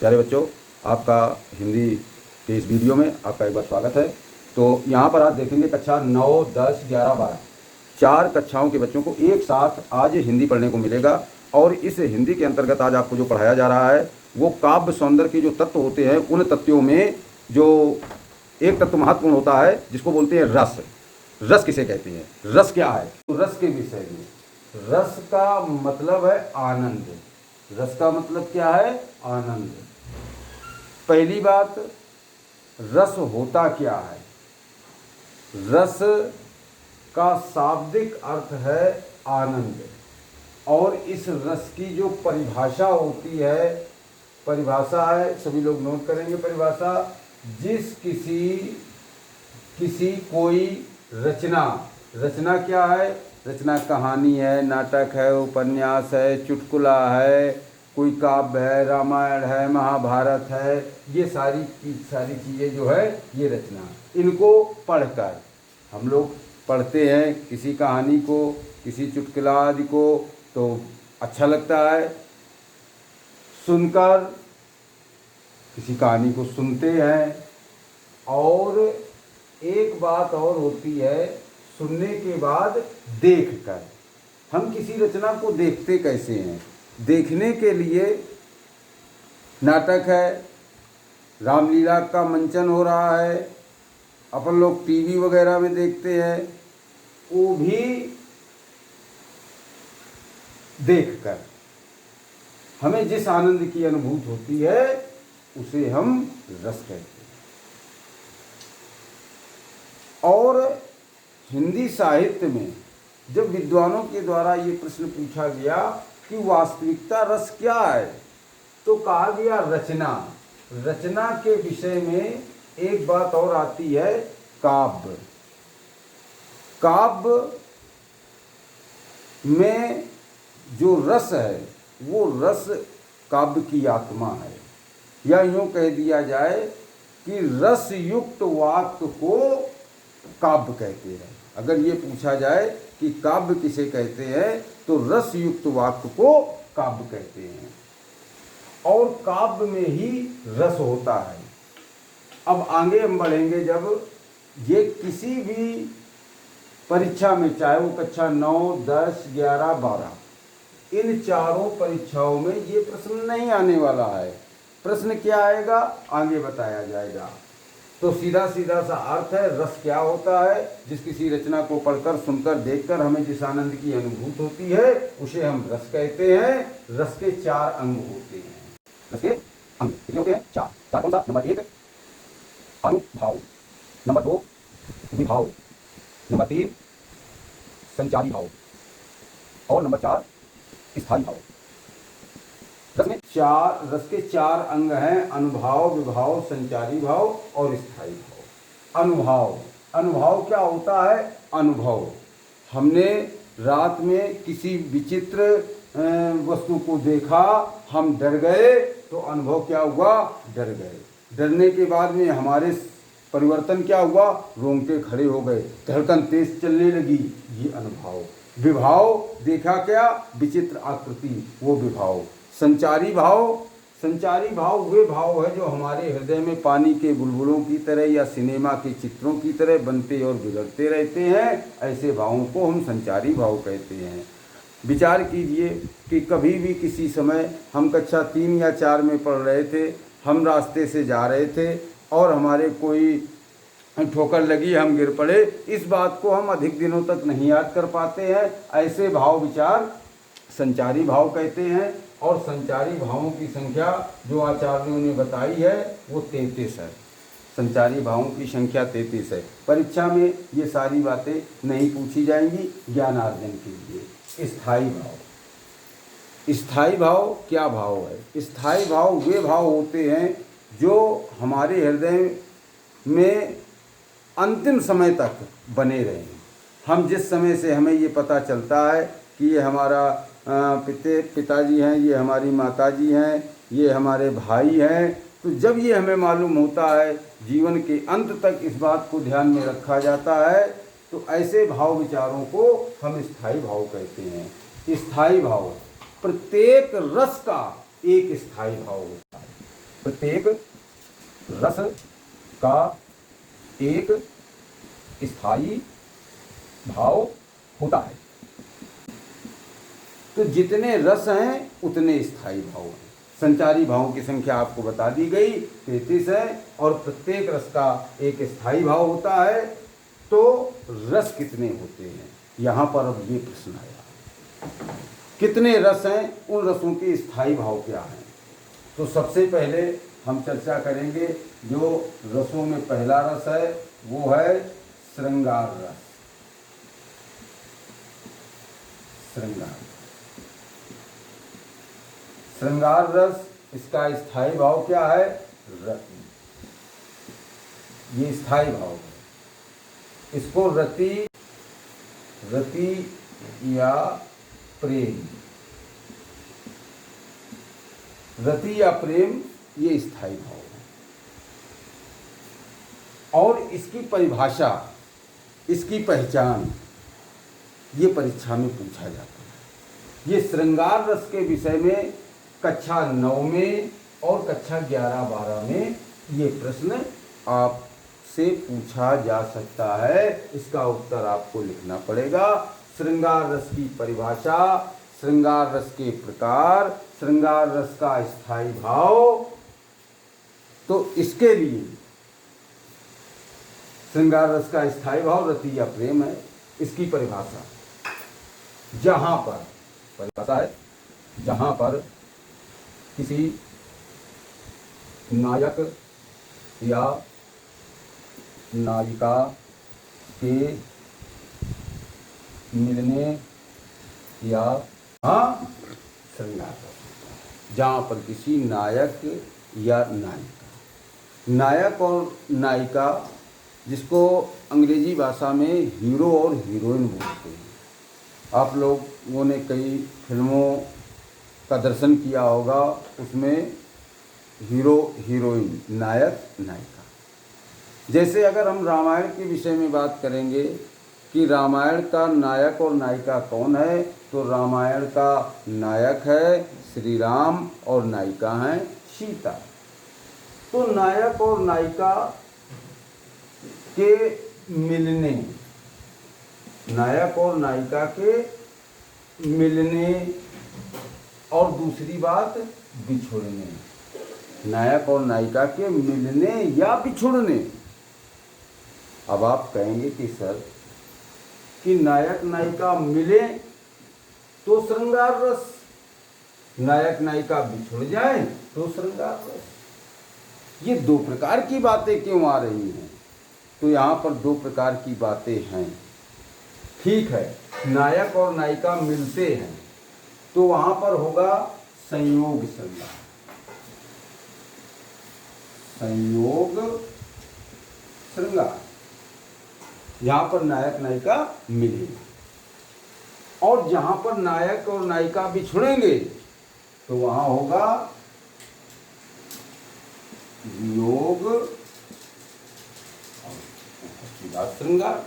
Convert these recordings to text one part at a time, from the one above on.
प्यारे बच्चों, आपका हिंदी के इस वीडियो में आपका एक बार स्वागत है। तो यहाँ पर आप देखेंगे कक्षा 9, 10, 11, 12 4 कक्षाओं के बच्चों को एक साथ आज हिंदी पढ़ने को मिलेगा। और इस हिंदी के अंतर्गत आज आपको जो पढ़ाया जा रहा है वो काव्य सौंदर्य के जो तत्व होते हैं, उन तत्वों में जो एक तत्व महत्वपूर्ण होता है जिसको बोलते हैं रस। रस किसे कहते हैं, रस क्या है? तो रस के विषय में, रस का मतलब है आनंद। रस का मतलब क्या है? आनंद। पहली बात, रस होता क्या है? रस का शाब्दिक अर्थ है आनंद। और इस रस की जो परिभाषा होती है, परिभाषा है, सभी लोग नोट करेंगे परिभाषा, जिस किसी कोई रचना, रचना क्या है? रचना कहानी है, नाटक है, उपन्यास है, चुटकुला है, कोई काव्य है, रामायण है, महाभारत है, ये सारी चीज़ें जो है ये रचना। इनको पढ़कर हम लोग पढ़ते हैं किसी कहानी को, किसी चुटकुला आदि को, तो अच्छा लगता है। सुनकर किसी कहानी को सुनते हैं। और एक बात और होती है, सुनने के बाद देखकर। हम किसी रचना को देखते कैसे हैं? देखने के लिए नाटक है, रामलीला का मंचन हो रहा है, अपन लोग टीवी वगैरह में देखते हैं, वो भी देखकर हमें जिस आनंद की अनुभूति होती है उसे हम रस कहते हैं। और हिंदी साहित्य में जब विद्वानों के द्वारा ये प्रश्न पूछा गया कि वास्तविकता रस क्या है, तो कहा गया रचना। रचना के विषय में एक बात और आती है, काव्य। काव्य में जो रस है वो रस काव्य की आत्मा है। या यूँ कह दिया जाए कि रस युक्त वाक्य को काव्य कहते हैं। अगर ये पूछा जाए कि काव्य किसे कहते हैं, तो रस युक्त वाक्य को काव्य कहते हैं। और काव्य में ही रस होता है। अब आगे हम बढ़ेंगे, जब ये किसी भी परीक्षा में, चाहे वो कक्षा 9, 10, 11, 12, इन चारों परीक्षाओं में ये प्रश्न नहीं आने वाला है। प्रश्न क्या आएगा आगे बताया जाएगा। तो सीधा सीधा सा अर्थ है, रस क्या होता है? जिस किसी रचना को पढ़कर, सुनकर, देखकर हमें जिस आनंद की अनुभूति होती है उसे हम रस कहते हैं। रस के 4 अंग होते हैं। रस के अंग कितने होते हैं? 4। कौन सा? नंबर 1 अनुभाव, नंबर 2 विभाव, नंबर 3 संचारी भाव, और नंबर 4 स्थायी भाव। रस के 4 अंग हैं, अनुभाव, विभाव, संचारी भाव और स्थायी भाव। अनुभाव क्या होता है? अनुभव। हमने रात में किसी विचित्र वस्तु को देखा, हम डर गए, तो अनुभव क्या हुआ? डर गए। डरने के बाद में हमारे परिवर्तन क्या हुआ? रोंगटे खड़े हो गए, धड़कन तेज चलने लगी, ये अनुभव। विभाव देखा क्या? विचित्र आकृति, वो विभाव। संचारी भाव वे भाव है जो हमारे हृदय में पानी के बुलबुलों की तरह या सिनेमा के चित्रों की तरह बनते और बिगड़ते रहते हैं। ऐसे भावों को हम संचारी भाव कहते हैं। विचार कीजिए कि कभी भी किसी समय हम कक्षा 3 या 4 में पढ़ रहे थे, हम रास्ते से जा रहे थे और हमारे कोई ठोकर लगी, हम गिर पड़े। इस बात को हम अधिक दिनों तक नहीं याद कर पाते हैं। ऐसे भाव विचार संचारी भाव कहते हैं। और संचारी भावों की संख्या जो आचार्यों ने बताई है वो 33 है। संचारी भावों की संख्या 33 है। परीक्षा में ये सारी बातें नहीं पूछी जाएंगी, ज्ञानार्जन के लिए। स्थायी भाव क्या भाव है? स्थायी भाव वे भाव होते हैं जो हमारे हृदय में अंतिम समय तक बने रहें। हम जिस समय से हमें ये पता चलता है कि ये हमारा पिताजी हैं, ये हमारी माताजी हैं, ये हमारे भाई हैं, तो जब ये हमें मालूम होता है, जीवन के अंत तक इस बात को ध्यान में रखा जाता है, तो ऐसे भाव विचारों को हम स्थायी भाव कहते हैं। स्थायी भाव, प्रत्येक रस का एक स्थायी भाव होता है। प्रत्येक रस का एक स्थायी भाव होता है। तो जितने रस हैं उतने स्थायी भाव हैं। संचारी भावों की संख्या आपको बता दी गई 33 है, और प्रत्येक रस का एक स्थायी भाव होता है। तो रस कितने होते हैं, यहाँ पर अब ये प्रश्न आया, कितने रस हैं, उन रसों के स्थायी भाव क्या हैं। तो सबसे पहले हम चर्चा करेंगे, जो रसों में पहला रस है वो है श्रृंगार रस। श्रृंगार रस, इसका स्थायी भाव क्या है, रति। ये स्थायी भाव है। इसको रति या प्रेम, रति या प्रेम, ये स्थायी भाव है। और इसकी परिभाषा, इसकी पहचान, ये परीक्षा में पूछा जाता है। ये श्रृंगार रस के विषय में कक्षा 9 में और कक्षा 11-12 में ये प्रश्न आपसे पूछा जा सकता है। इसका उत्तर आपको लिखना पड़ेगा। श्रृंगार रस की परिभाषा, श्रृंगार रस के प्रकार, श्रृंगार रस का स्थायी भाव। तो इसके लिए श्रृंगार रस का स्थायी भाव रति या प्रेम है। इसकी परिभाषा, जहां पर परिभाषा है, जहां पर किसी नायक या नायिका के मिलने या श्रृंगार रस, जहाँ पर किसी नायक या नायिका, नायक और नायिका, जिसको अंग्रेजी भाषा में हीरो और हीरोइन बोलते हैं। आप लोगों ने कई फिल्मों का दर्शन किया होगा, उसमें हीरो हीरोइन, नायक नायिका। जैसे अगर हम रामायण के विषय में बात करेंगे कि रामायण का नायक और नायिका कौन है, तो रामायण का नायक है श्री राम और नायिका हैं सीता। तो नायक और नायिका के मिलने, नायक और नायिका के मिलने, और दूसरी बात बिछुड़ने, नायक और नायिका के मिलने या बिछुड़ने। अब आप कहेंगे कि सर कि नायक नायिका मिले तो श्रृंगार रस, नायक नायिका बिछुड़ जाए तो श्रृंगार रस। ये दो प्रकार की बातें क्यों आ रही हैं? तो यहाँ पर दो प्रकार की बातें हैं। ठीक है, नायक और नायिका मिलते हैं तो वहाँ पर होगा संयोग श्रृंगार, संयोग श्रृंगार, यहाँ पर नायक नायिका मिले। और जहाँ पर नायक और नायिका बिछुड़ेंगे तो वहाँ होगा वियोग श्रृंगार।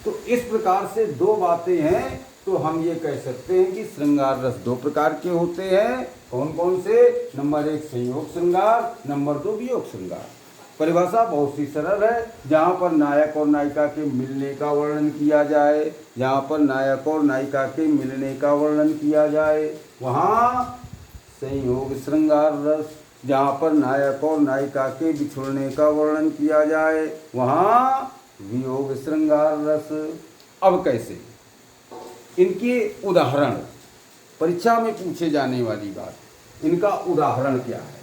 तो इस प्रकार से दो बातें हैं। तो हम ये कह सकते हैं कि श्रृंगार रस दो प्रकार के होते हैं। कौन कौन से? नंबर 1 संयोग श्रृंगार, नंबर 2 वियोग श्रृंगार। परिभाषा बहुत सी सरल है। जहाँ पर नायक और नायिका के मिलने का वर्णन किया जाए, जहाँ पर नायक और नायिका के मिलने का वर्णन किया जाए वहाँ संयोग श्रृंगार रस, जहाँ पर नायक और नायिका के बिछुड़ने का वर्णन किया जाए वहाँ वियोग श्रृंगार रस। अब कैसे? इनके उदाहरण, परीक्षा में पूछे जाने वाली बात, इनका उदाहरण क्या है?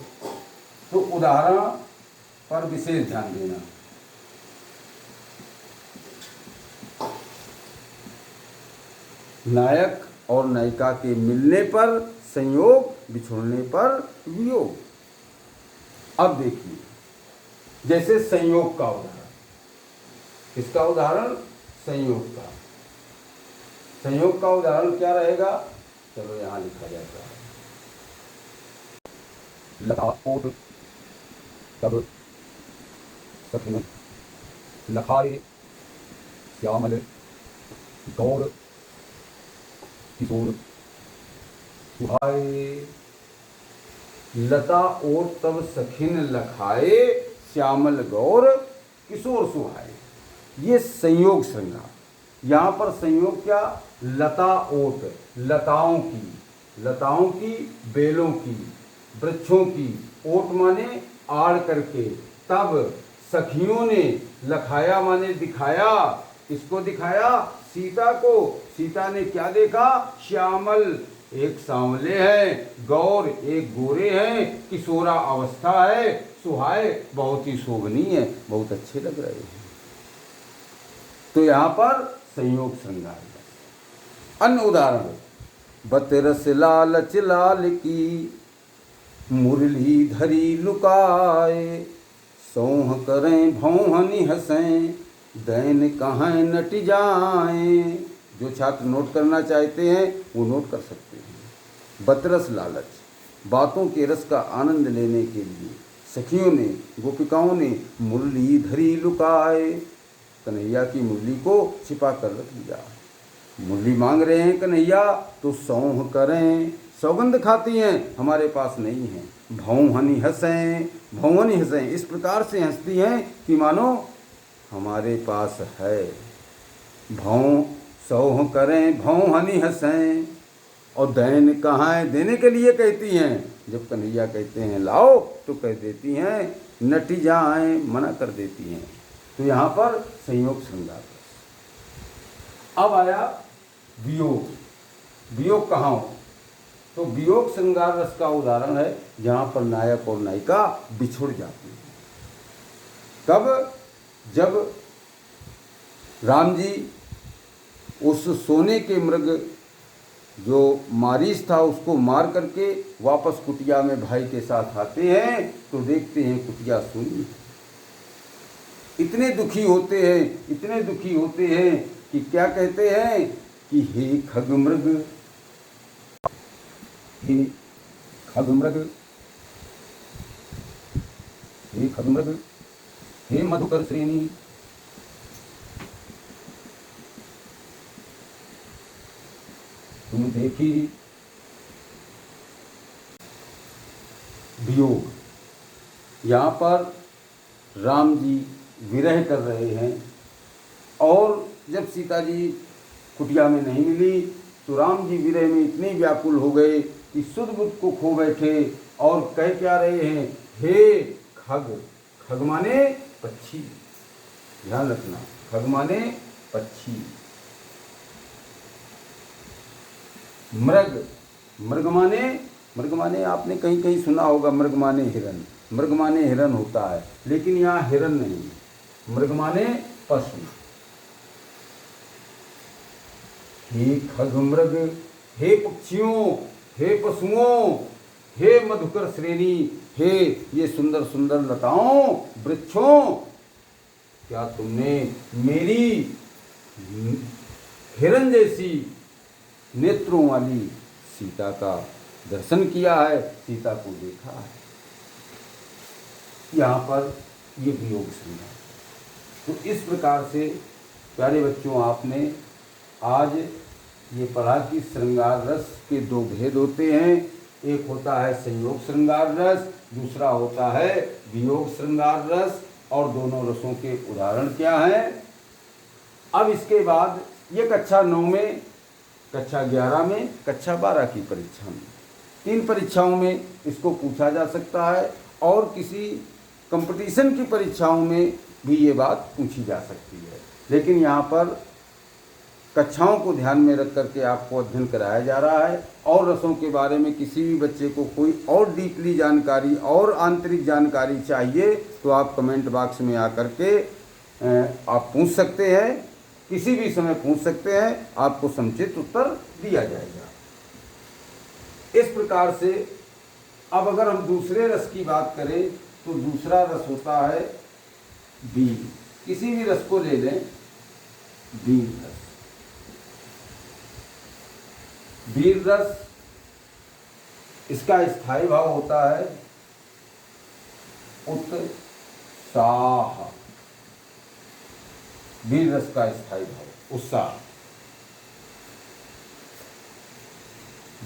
तो उदाहरण पर विशेष ध्यान देना। नायक और नायिका के मिलने पर संयोग, बिछुड़ने पर वियोग। अब देखिए, जैसे संयोग का उदाहरण, किसका उदाहरण? संयोग का। संयोग का उदाहरण क्या रहेगा? चलो यहां लिखा जाता है। लता ओट तब सखिन लखाए श्यामल गौर किशोर सुहाए लता और तब सखिन लखाए, श्यामल गौर किशोर सुहाए। ये संयोग श्रृंगार। यहाँ पर संयोग क्या? लता ओट, लताओं की, बेलों की, वृक्षों की, ओट माने आड़ करके, तब सखियों ने, लखाया माने दिखाया, किसको दिखाया? सीता को। सीता ने क्या देखा? श्यामल, एक सांवले हैं, गौर एक गोरे हैं, किशोरा अवस्था है, सुहाए बहुत ही शोभनीय है, बहुत अच्छे लग रहे हैं। तो यहाँ पर संयोग श्रृंगार। अन्य उदाहरण, बतरस लालच लाल की, मुरली धरी लुकाए, सौह करें भौहनी हंसें, दैन कहाँ नट जाएं। जो छात्र नोट करना चाहते हैं वो नोट कर सकते हैं। बतरस लालच, बातों के रस का आनंद लेने के लिए सखियों ने, गोपिकाओं ने मुरली धरी लुकाए, कन्हैया की मुरली को छिपा कर रख दिया। मुरली मांग रहे हैं कन्हैया तो सौह करें, सौगंध खाती हैं, हमारे पास नहीं है। भौहनी हंसें, भौहनी हंसें, इस प्रकार से हंसती हैं कि मानो हमारे पास है। भौं, सौह करें, भौहनी हंसें, और दैन कहाँ है, देने के लिए कहती हैं। जब कन्हैया कहते हैं लाओ तो कह देती हैं नटी जाएं, मना कर देती हैं। तो यहाँ पर संयोग श्रृंगार। अब आया वियोग। वियोग कहाँ हो? तो वियोग श्रृंगार रस का उदाहरण है जहाँ पर नायक और नायिका बिछुड़ जाती हैं। कब? जब राम जी उस सोने के मृग जो मारीच था उसको मार करके वापस कुटिया में भाई के साथ आते हैं तो देखते हैं कुटिया सुनी। इतने दुखी होते हैं, इतने दुखी होते हैं कि क्या कहते हैं कि हे खगमृग, हे खगमृग, हे खगमृग, हे मधुकर श्रेणी, तुम देखी। वियोग, यहाँ पर राम जी विरह कर रहे हैं और जब सीता जी कुटिया में नहीं मिली तो राम जी विरह में इतने व्याकुल हो गए कि सुध बुध को खो बैठे और कह क्या रहे हैं, हे खग। खग माने पक्षी, ध्यान रखना, खग माने पक्षी। मृग, मृग माने आपने कहीं कहीं सुना होगा मृग माने हिरन, मृग माने हिरन होता है, लेकिन यहाँ हिरन नहीं, मृग माने पशु। हे खग मृग, हे पक्षियों, हे पशुओं, हे मधुकर श्रेणी, हे ये सुंदर सुंदर लताओं, वृक्षों, क्या तुमने मेरी हिरन जैसी नेत्रों वाली सीता का दर्शन किया है, सीता को देखा है। यहाँ पर ये वियोग श्रृंगार। तो इस प्रकार से प्यारे बच्चों आपने आज ये पढ़ा कि श्रृंगार रस के दो भेद होते हैं। एक होता है संयोग श्रृंगार रस, दूसरा होता है वियोग श्रृंगार रस, और दोनों रसों के उदाहरण क्या हैं। अब इसके बाद ये कक्षा 9 में, कक्षा 11 में, कक्षा 12 की परीक्षा में, 3 परीक्षाओं में इसको पूछा जा सकता है और किसी कंपटीशन की परीक्षाओं में भी ये बात पूछी जा सकती है। लेकिन यहाँ पर कक्षाओं को ध्यान में रख करके आपको अध्ययन कराया जा रहा है। और रसों के बारे में किसी भी बच्चे को कोई और डीपली जानकारी और आंतरिक जानकारी चाहिए तो आप कमेंट बॉक्स में आकर के आप पूछ सकते हैं, किसी भी समय पूछ सकते हैं, आपको समुचित उत्तर दिया जाएगा। इस प्रकार से अब अगर हम दूसरे रस की बात करें तो दूसरा रस होता है वीर। किसी भी रस को ले लें, वीर रस। वीर रस, इसका स्थायी भाव होता है उत्साह। वीर रस का स्थायी भाव उत्साह।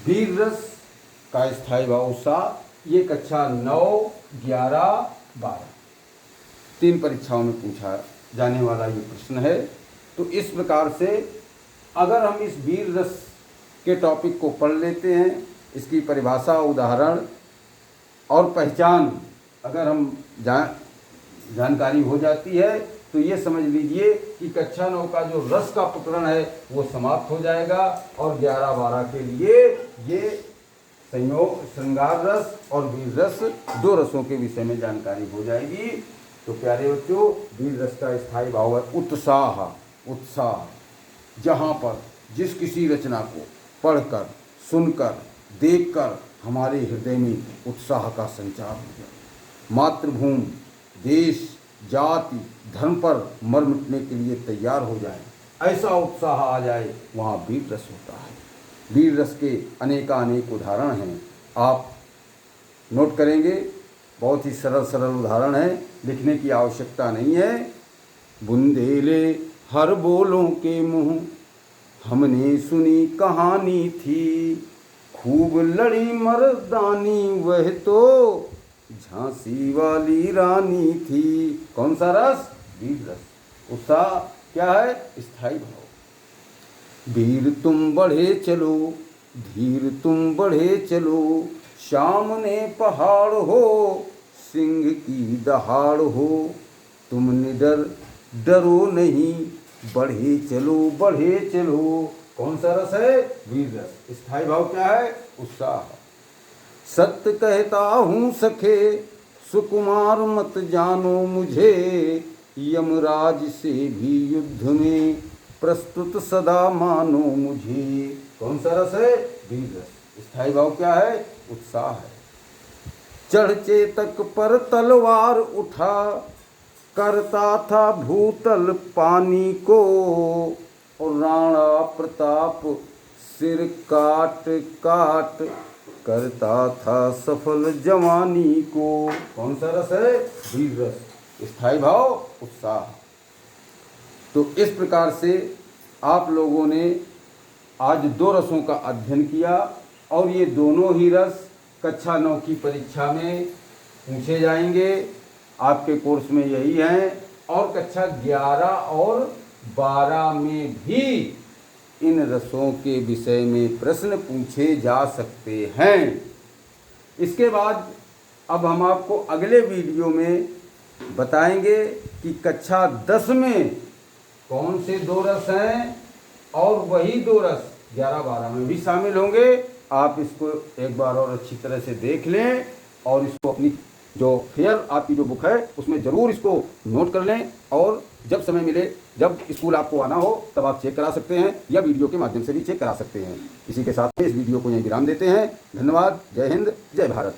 वीर रस का स्थायी भाव उत्साह, ये कक्षा 9, 11, 12 3 परीक्षाओं में पूछा जाने वाला ये प्रश्न है। तो इस प्रकार से अगर हम इस वीर रस के टॉपिक को पढ़ लेते हैं, इसकी परिभाषा, उदाहरण और पहचान अगर हम जानकारी हो जाती है तो ये समझ लीजिए कि कक्षा 9 का जो रस का प्रकरण है वो समाप्त हो जाएगा और 11-12 के लिए ये संयोग, श्रृंगार रस और वीर रस 2 रसों के विषय में जानकारी हो जाएगी। तो प्यारे बच्चों, वीर रस का स्थायी भाव है उत्साह। उत्साह, जहाँ पर जिस किसी रचना को पढ़कर, सुनकर, देखकर हमारे हृदय में उत्साह का संचार हो जाए, मातृभूमि, देश, जाति, धर्म पर मर मिटने के लिए तैयार हो जाए, ऐसा उत्साह आ जाए, वहाँ वीर रस होता है। वीर रस के अनेकानेक उदाहरण हैं, आप नोट करेंगे। बहुत ही सरल सरल उदाहरण है, लिखने की आवश्यकता नहीं है। बुंदेले हर बोलों के मुँह हमने सुनी कहानी थी, खूब लड़ी मर्दानी वह तो झांसी वाली रानी थी। कौन सा रस? वीर रस। उत्साह क्या है? स्थायी भाव। वीर तुम बढ़े चलो, धीर तुम बढ़े चलो, सामने पहाड़ हो, सिंह की दहाड़ हो, तुम निडर डरो नहीं, बढ़े चलो बढ़े चलो। कौन सा रस है? वीर रस। स्थायी भाव क्या है? उत्साह। सत्य कहता हूँ सखे, सुकुमार मत जानो मुझे, यमराज से भी युद्ध में प्रस्तुत सदा मानो मुझे। कौन सा रस है? वीर रस। स्थायी भाव क्या है? उत्साह है। चढ़ चेतक पर तलवार उठा, करता था भूतल पानी को, और राणा प्रताप सिर काट काट करता था सफल जवानी को। कौन सा रस है? वीर रस। स्थायी भाव उत्साह। तो इस प्रकार से आप लोगों ने आज 2 रसों का अध्ययन किया और ये दोनों ही रस कक्षा 9 की परीक्षा में पूछे जाएंगे। आपके कोर्स में यही हैं और कक्षा 11 और 12 में भी इन रसों के विषय में प्रश्न पूछे जा सकते हैं। इसके बाद अब हम आपको अगले वीडियो में बताएंगे कि कक्षा 10 में कौन से 2 रस हैं और वही 2 रस 11-12 में भी शामिल होंगे। आप इसको एक बार और अच्छी तरह से देख लें और इसको अपनी जो फेयर आपकी जो बुक है उसमें ज़रूर इसको नोट कर लें, और जब समय मिले, जब स्कूल आपको आना हो तब आप चेक करा सकते हैं या वीडियो के माध्यम से भी चेक करा सकते हैं। इसी के साथ इस वीडियो को यहीं विराम देते हैं। धन्यवाद। जय हिंद, जय भारत।